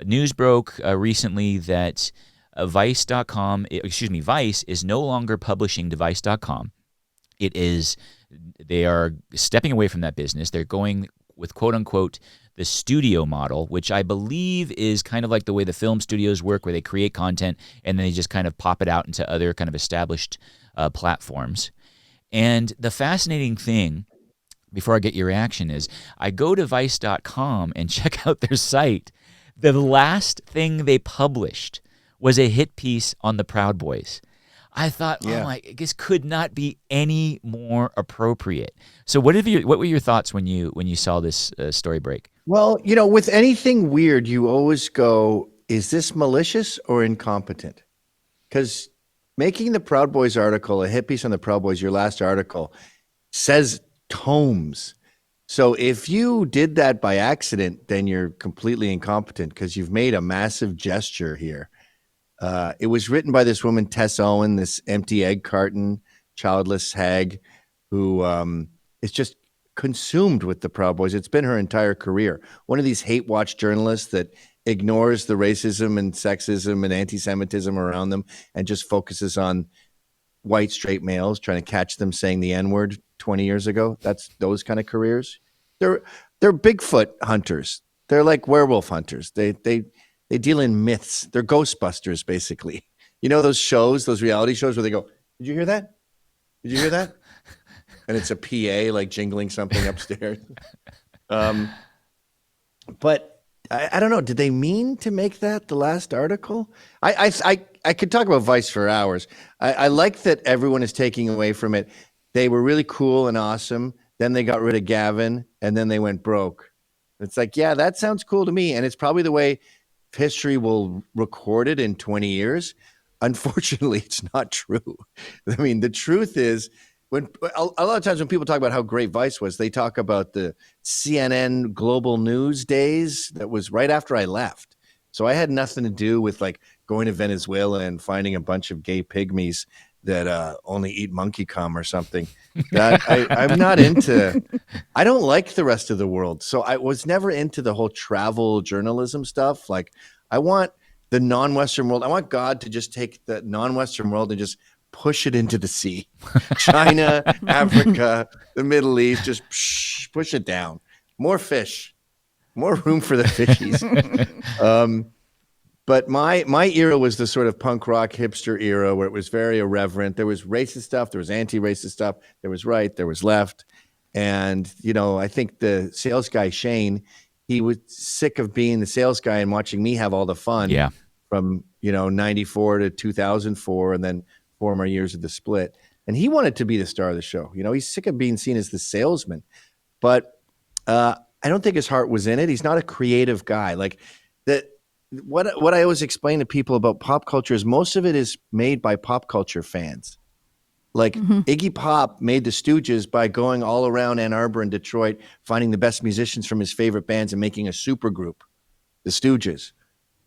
News broke recently that Vice is no longer publishing to Vice.com. They are stepping away from that business. They're going with quote unquote the studio model, which I believe is kind of like the way the film studios work, where they create content and then they just kind of pop it out into other kind of established platforms. And the fascinating thing, before I get your reaction, is I go to Vice.com and check out their site. The last thing they published was a hit piece on the Proud Boys. I thought, this could not be any more appropriate. So what were your thoughts when you saw this story break? Well, with anything weird, you always go, is this malicious or incompetent? Because making the Proud Boys article, a hit piece on the Proud Boys, your last article, says tomes. So if you did that by accident, then you're completely incompetent because you've made a massive gesture here. It was written by this woman, Tess Owen, this empty egg carton, childless hag, who is just consumed with the Proud Boys. It's been her entire career. One of these hate watch journalists that ignores the racism and sexism and anti-Semitism around them and just focuses on white straight males, trying to catch them saying the N-word 20 years ago. That's those kind of careers. They're Bigfoot hunters. They're like werewolf hunters. They deal in myths. They're Ghostbusters, basically. Those shows, those reality shows where they go, did you hear that? Did you hear that? And it's a PA like jingling something upstairs. But I don't know. Did they mean to make that the last article? I could talk about Vice for hours. I like that everyone is taking away from it. They were really cool and awesome. Then they got rid of Gavin, and then they went broke. It's like, yeah, that sounds cool to me. And it's probably the way history will record it in 20 years. Unfortunately, it's not true. I mean, the truth is, when a lot of times when people talk about how great Vice was, they talk about the CNN global news days. That was right after I left. So I had nothing to do with like going to Venezuela and finding a bunch of gay pygmies that only eat monkey cum or something. That I'm not into. I don't like the rest of the world. So I was never into the whole travel journalism stuff. Like I want the non-Western world. I want God to just take the non-Western world and just push it into the sea. China, Africa, the Middle East, just push it down. More fish, more room for the fishies. But my era was the sort of punk rock hipster era where it was very irreverent. There was racist stuff. There was anti-racist stuff. There was right. There was left. And, I think the sales guy, Shane, he was sick of being the sales guy and watching me have all the fun from, 94 to 2004 and then 4 more years of the split. And he wanted to be the star of the show. He's sick of being seen as the salesman. But I don't think his heart was in it. He's not a creative guy. Like that. What I always explain to people about pop culture is most of it is made by pop culture fans. Like Iggy Pop made the Stooges by going all around Ann Arbor and Detroit, finding the best musicians from his favorite bands and making a super group, the Stooges.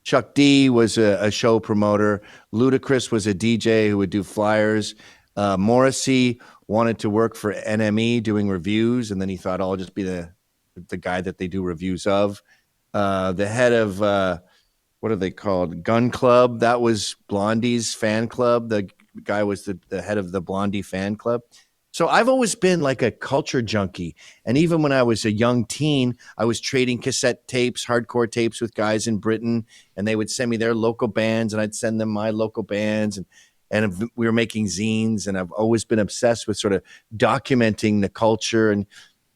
Chuck D was a show promoter. Ludacris was a DJ who would do flyers. Morrissey wanted to work for NME doing reviews, and then he thought, I'll just be the guy that they do reviews of. The head of what are they called? Gun Club. That was Blondie's fan club. The guy was the head of the Blondie fan club. So I've always been like a culture junkie. And even when I was a young teen, I was trading cassette tapes, hardcore tapes with guys in Britain. And they would send me their local bands and I'd send them my local bands. And we were making zines. And I've always been obsessed with sort of documenting the culture. And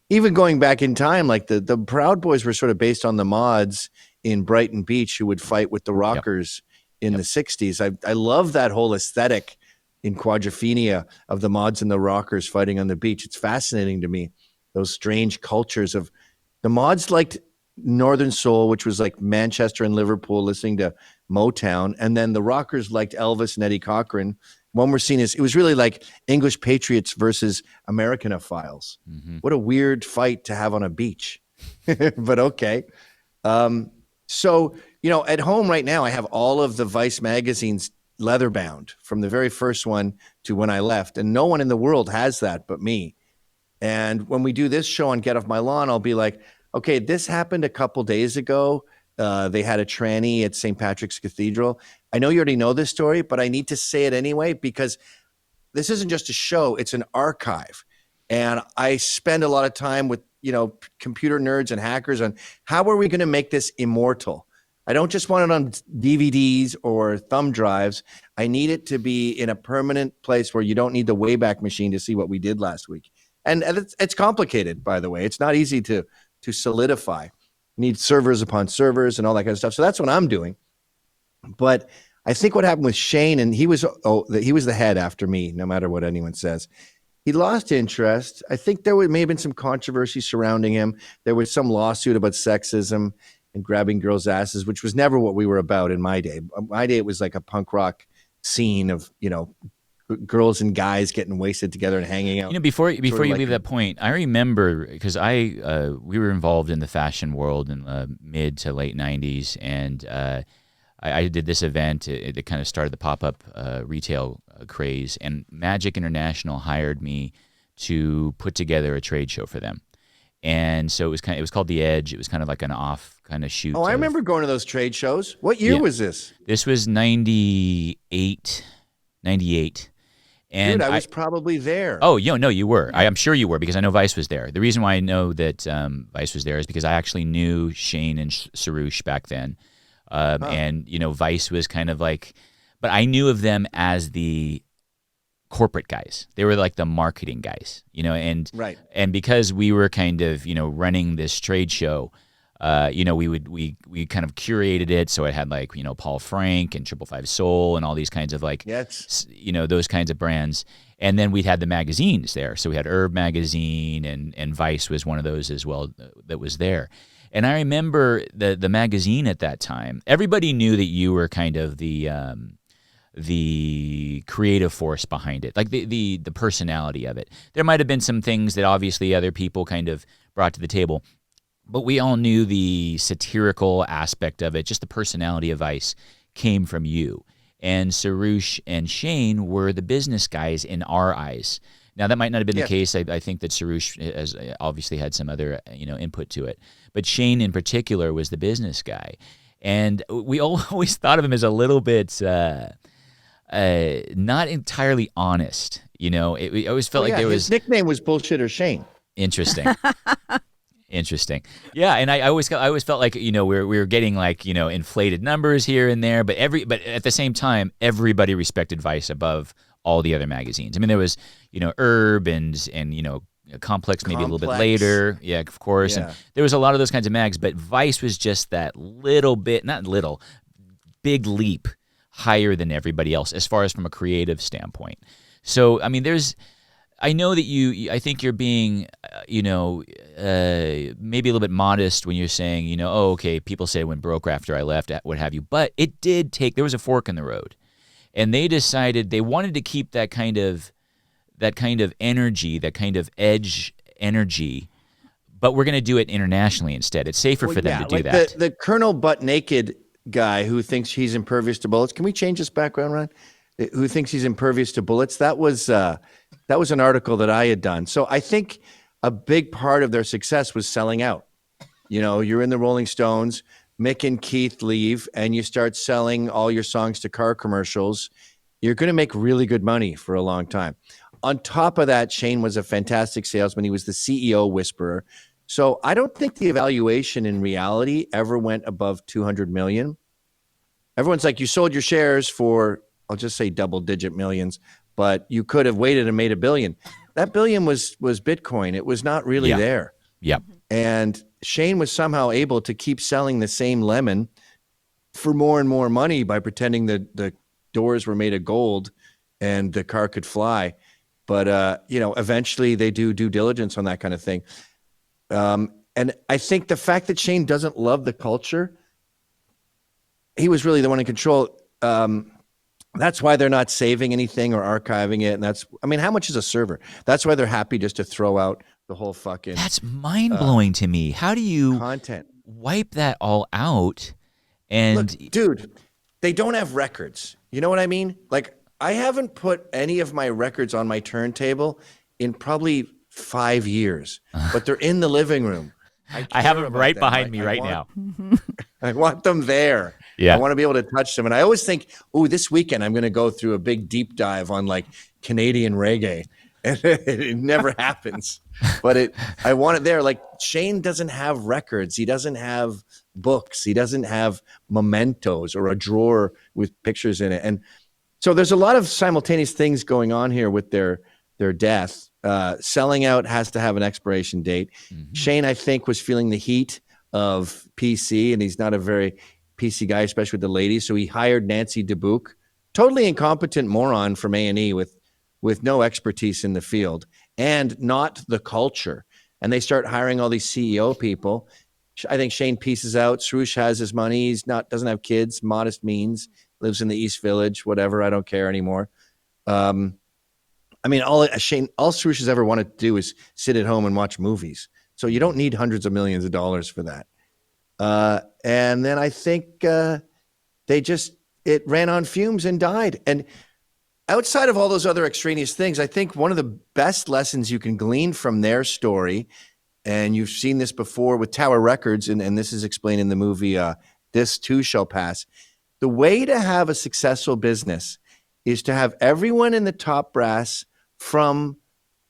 even going back in time, like the Proud Boys were sort of based on the mods in Brighton Beach who would fight with the rockers in the 60s. I love that whole aesthetic in Quadrophenia of the mods and the rockers fighting on the beach. It's fascinating to me, those strange cultures of the mods liked Northern Soul, which was like Manchester and Liverpool listening to Motown. And then the rockers liked Elvis and Eddie Cochran. One we're seeing is it was really like English patriots versus Americanophiles. What a weird fight to have on a beach, but okay. So, at home right now, I have all of the Vice magazines leather bound from the very first one to when I left. And no one in the world has that but me. And when we do this show on Get Off My Lawn, I'll be like, okay, this happened a couple days ago. They had a tranny at St. Patrick's Cathedral. I know you already know this story, but I need to say it anyway because this isn't just a show, it's an archive. And I spend a lot of time with, computer nerds and hackers on how are we going to make this immortal? I don't just want it on DVDs or thumb drives. I need it to be in a permanent place where you don't need the Wayback Machine to see what we did last week. And it's complicated, by the way. It's not easy to solidify. You need servers upon servers and all that kind of stuff. So that's what I'm doing. But I think what happened with Shane, and he was the head after me, no matter what anyone says. He lost interest. I think may have been some controversy surrounding him. There was some lawsuit about sexism and grabbing girls' asses, which was never what we were about in my day. My day, it was like a punk rock scene of, girls and guys getting wasted together and hanging out. Before you leave that point, I remember because we were involved in the fashion world in the mid to late 90s, and I did this event. It kind of started the pop-up retail craze, and Magic International hired me to put together a trade show for them. And so it was called The Edge. It was kind of like an off kind of shoot. Oh, I remember going to those trade shows. What year was this? This was 98. And dude, I was probably there. Oh, no, you were. I'm sure you were because I know Vice was there. The reason why I know that Vice was there is because I actually knew Shane and Sarouche back then. And, Vice was kind of like, but I knew of them as the corporate guys. They were like the marketing guys, and right. And because we were kind of, running this trade show, we kind of curated it. So it had like, Paul Frank and 555 Soul and all these kinds of like, yes. Those kinds of brands. And then we'd had the magazines there. So we had Herb Magazine and Vice was one of those as well that was there. And I remember the magazine at that time, everybody knew that you were kind of the creative force behind it, like the personality of it. There might have been some things that obviously other people kind of brought to the table, but we all knew the satirical aspect of it, just the personality of Vice came from you. And Sarouche and Shane were the business guys in our eyes. Now, that might not have been the case. I think that Sarouche has obviously had some other input to it. But Shane in particular was the business guy. And we always thought of him as a little bit not entirely honest. It always felt like there was... His nickname was Bullshitter Shane. Interesting. Interesting. Yeah, and I always felt like we were getting like inflated numbers here and there, but at the same time everybody respected Vice above all the other magazines. I mean, there was Herb and Complex maybe a little bit later, yeah, of course, and there was a lot of those kinds of mags, but Vice was just that little bit, not little, big leap higher than everybody else as far as from a creative standpoint. So I mean, I know that I think you're being, maybe a little bit modest when you're saying, oh, okay, people say when broke after I left, what have you. But it did there was a fork in the road. And they decided they wanted to keep that kind of energy, that kind of edge energy, but we're going to do it internationally instead. It's safer for them to do that. The Colonel Butt Naked guy who thinks he's impervious to bullets. Can we change this background, Ron? Who thinks he's impervious to bullets? That was an article that I had done. So I think a big part of their success was selling out. You're in the Rolling Stones, Mick and Keith leave, and you start selling all your songs to car commercials. You're going to make really good money for a long time. On top of that, Shane was a fantastic salesman. He was the CEO whisperer. So I don't think the evaluation in reality ever went above 200 million. Everyone's like, you sold your shares for, I'll just say double-digit millions, but you could have waited and made $1 billion. That $1 billion was Bitcoin. It was not really there. Yeah. And Shane was somehow able to keep selling the same lemon for more and more money by pretending that the doors were made of gold and the car could fly. But, eventually they do due diligence on that kind of thing. And I think the fact that Shane doesn't love the culture, he was really the one in control. That's why they're not saving anything or archiving it. And how much is a server? That's why they're happy just to throw out the whole fucking... That's mind-blowing to me. How do you content wipe that all out? And look, dude, they don't have records. You know what I mean? Like, I haven't put any of my records on my turntable in probably 5 years, but they're in the living room. I I have care them about right them. behind me right now. I want them there. I Yeah. want to be able to touch them. And I always think, oh, this weekend I'm going to go through a big deep dive on like Canadian reggae. And it never happens. But I want it there. Like Shane doesn't have records. He doesn't have books. He doesn't have mementos or a drawer with pictures in it. And so there's a lot of simultaneous things going on here with their death. Selling out has to have an expiration date. Mm-hmm. Shane, I think, was feeling the heat of PC, and he's not a very PC guy, especially with the ladies. So he hired Nancy Dubuque, totally incompetent moron from A&E with no expertise in the field and not the culture. And they start hiring all these CEO people. I think Shane pieces out. Swoosh has his money. Doesn't have kids, modest means, lives in the East Village, whatever. I don't care anymore. I mean, all Swoosh has ever wanted to do is sit at home and watch movies. So you don't need hundreds of millions of dollars for that. And then I think it ran on fumes and died. And outside of all those other extraneous things, I think one of the best lessons you can glean from their story, and you've seen this before with Tower Records, and this is explained in the movie This Too Shall Pass. The way to have a successful business is to have everyone in the top brass from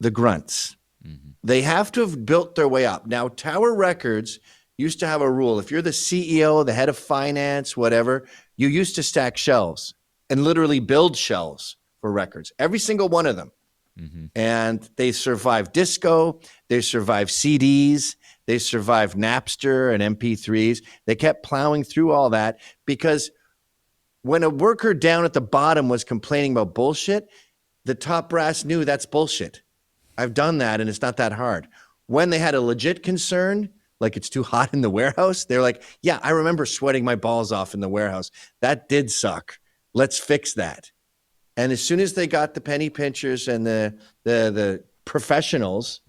the grunts. Mm-hmm. They have to have built their way up. Now, Tower Records used to have a rule. If you're the CEO, the head of finance, whatever, you used to stack shelves and literally build shelves for records, every single one of them. Mm-hmm. And they survived disco, they survived CDs, they survived Napster and MP3s. They kept plowing through all that because when a worker down at the bottom was complaining about bullshit, the top brass knew that's bullshit. I've done that and it's not that hard. When they had a legit concern, like it's too hot in the warehouse, they're like, yeah, I remember sweating my balls off in the warehouse. That did suck. Let's fix that. And as soon as they got the penny pinchers and the professionals,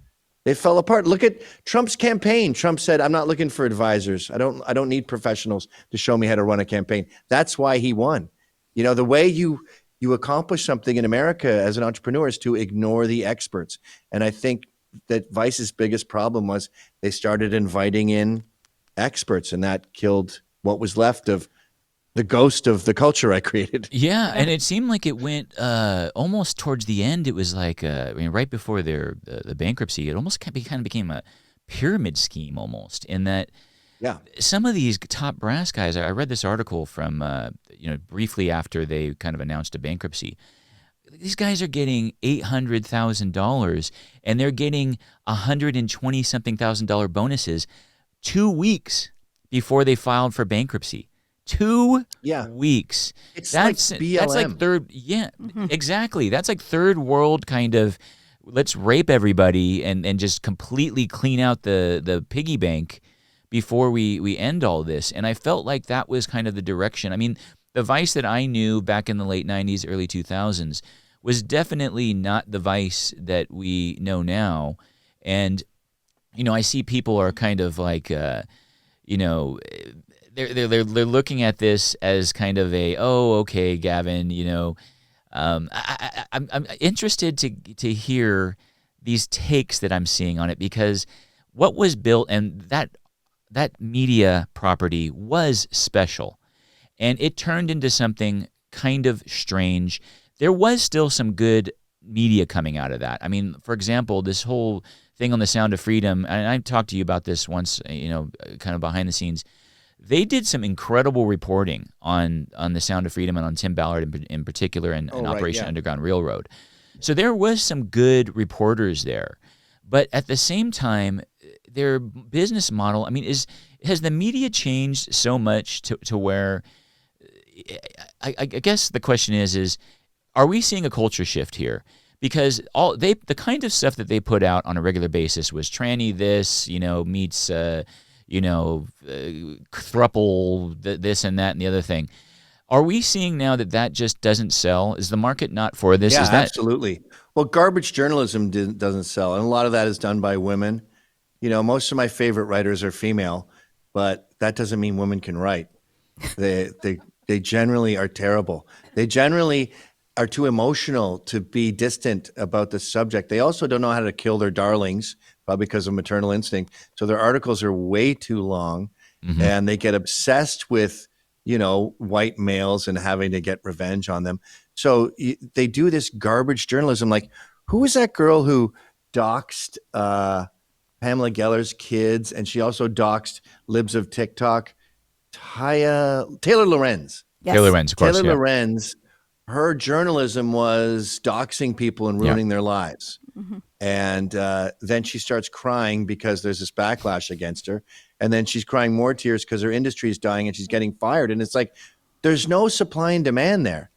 they fell apart. Look at Trump's campaign. Trump said, I'm not looking for advisors. I don't need professionals to show me how to run a campaign. That's why he won. You know, the way you accomplish something in America as an entrepreneur is to ignore the experts. And I think that Vice's biggest problem was they started inviting in experts, and that killed what was left of the ghost of the culture I created. Yeah, and it seemed like it went almost towards the end. It was like, right before the bankruptcy, it almost kind of became a pyramid scheme almost, in that some of these top brass guys, I read this article from, briefly after they kind of announced a bankruptcy. These guys are getting $800,000 and they're getting $120-something thousand bonuses 2 weeks before they filed for bankruptcy. 2 weeks. That's like BLM. That's like third. Yeah, exactly. That's like third world kind of. Let's rape everybody and just completely clean out the piggy bank before we end all this. And I felt like that was kind of the direction. I mean, the Vice that I knew back in the late 90s, early 2000s was definitely not the Vice that we know now. And, I see people are kind of like, they're looking at this as kind of okay, Gavin, I'm interested to hear these takes that I'm seeing on it, because what was built and that media property was special, and it turned into something kind of strange. There was still some good media coming out of that. I mean, for example, this whole thing on the Sound of Freedom, and I talked to you about this once, kind of behind the scenes. They did some incredible reporting on the Sound of Freedom and on Tim Ballard in particular, and Operation Underground Railroad. So there was some good reporters there. But at the same time, their business model, I mean, has the media changed so much to where, I guess the question is are we seeing a culture shift here? Because the kind of stuff that they put out on a regular basis was tranny this, meets thruple, this and that and the other thing. Are we seeing now that just doesn't sell? Is the market not for this? Yeah, is that absolutely. Well, garbage journalism doesn't sell, and a lot of that is done by women. Most of my favorite writers are female, but that doesn't mean women can write. They generally are terrible. They generally are too emotional to be distant about the subject. They also don't know how to kill their darlings probably because of maternal instinct. So their articles are way too long, and they get obsessed with, white males and having to get revenge on them. So they do this garbage journalism. Like, who was that girl who doxed Pamela Geller's kids, and she also doxed libs of TikTok? Taylor Lorenz. Yes. Taylor Lorenz, of course. Taylor Lorenz, her journalism was doxing people and ruining their lives. And then she starts crying because there's this backlash against her. And then she's crying more tears because her industry is dying and she's getting fired. And it's like, there's no supply and demand there.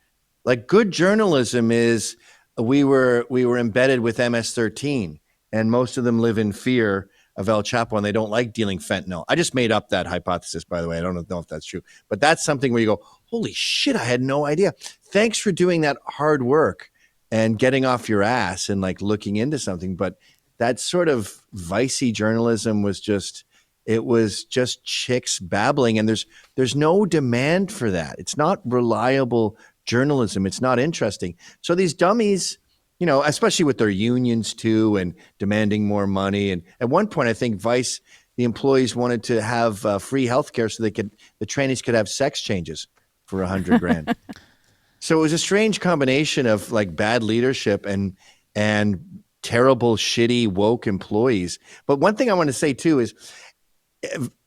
Like, good journalism is, we were embedded with MS-13, and most of them live in fear of El Chapo, and they don't like dealing fentanyl. I just made up that hypothesis, by the way. I don't know if that's true, but that's something where you go, holy shit, I had no idea. Thanks for doing that hard work and getting off your ass and like looking into something. But that sort of vicey journalism was just chicks babbling, and there's no demand for that. It's not reliable journalism. It's not interesting. So these dummies, especially with their unions too, and demanding more money. And at one point, I think Vice, the employees wanted to have free healthcare so the trainees could have sex changes for $100,000. So it was a strange combination of like bad leadership and terrible, shitty, woke employees. But one thing I want to say too is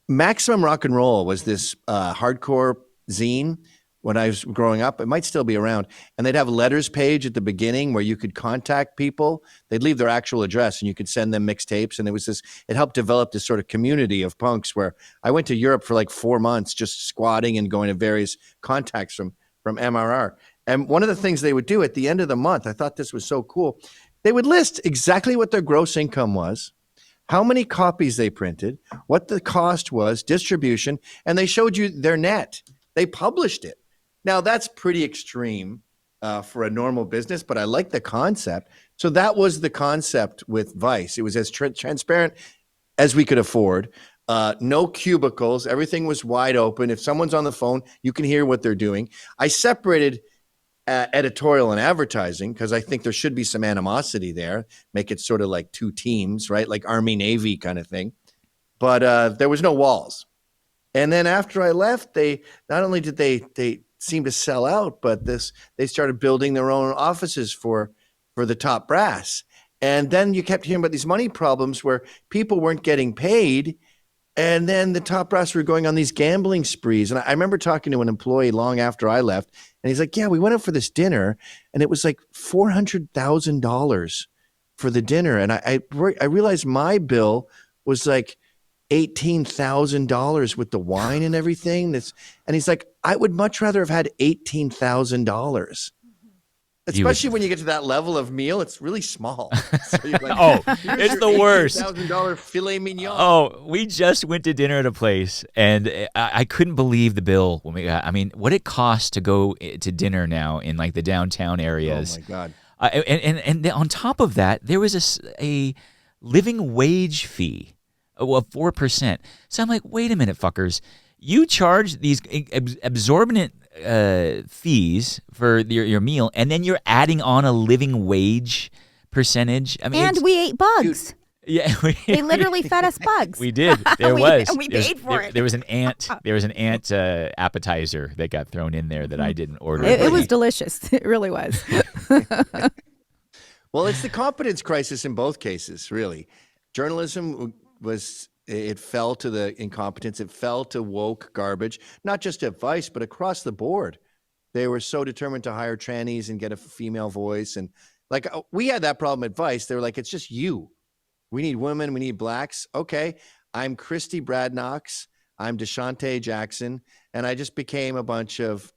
Maximum Rock and Roll was this hardcore zine when I was growing up. It might still be around. And they'd have a letters page at the beginning where you could contact people. They'd leave their actual address and you could send them mixtapes. And it helped develop this sort of community of punks where I went to Europe for like 4 months, just squatting and going to various contacts from MRR. And one of the things they would do at the end of the month, I thought this was so cool. They would list exactly what their gross income was, how many copies they printed, what the cost was, distribution, and they showed you their net. They published it. Now, that's pretty extreme for a normal business, but I like the concept. So that was the concept with Vice. It was as transparent as we could afford. No cubicles. Everything was wide open. If someone's on the phone, you can hear what they're doing. I separated editorial and advertising because I think there should be some animosity there. Make it sort of like two teams, right? Like Army, Navy kind of thing. But there was no walls. And then after I left, they not only did they seem to sell out, but they started building their own offices for the top brass. And then you kept hearing about these money problems where people weren't getting paid. And then the top brass were going on these gambling sprees. And I remember talking to an employee long after I left, and he's like, yeah, we went out for this dinner and it was like $400,000 for the dinner. And I realized my bill was like $18,000 with the wine and everything. And he's like, I would much rather have had $18,000. Especially when you get to that level of meal, it's really small. So you're like, it's the worst. $18,000 filet mignon. Oh, we just went to dinner at a place, and I couldn't believe the bill when we got. I mean, what it costs to go to dinner now in like the downtown areas. Oh my God! And on top of that, there was a living wage fee of 4%. So I'm like, wait a minute, fuckers! You charge these exorbitant fees for your meal, and then you're adding on a living wage percentage. I mean, and we ate bugs. Yeah, they literally fed us bugs. We did. There was. And we paid for it. There was an ant. There was an ant appetizer that got thrown in there that I didn't order. It was delicious. It really was. Well, it's the competence crisis in both cases, really. Journalism it fell to the incompetence. It fell to woke garbage, not just at Vice, but across the board. They were so determined to hire trannies and get a female voice. And like, we had that problem at Vice. They were like, it's just you. We need women. We need blacks. Okay. I'm Christy Bradnox. I'm DeShante Jackson. And I just became a bunch of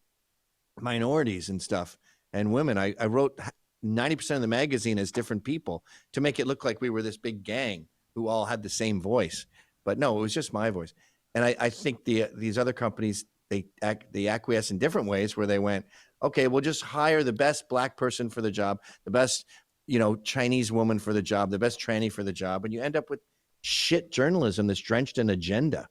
minorities and stuff and women. I wrote 90% of the magazine as different people to make it look like we were this big gang who all had the same voice. But no, it was just my voice. And I think these other companies, they acquiesce in different ways where they went, okay, we'll just hire the best black person for the job, the best, Chinese woman for the job, the best tranny for the job. And you end up with shit journalism that's drenched in agenda.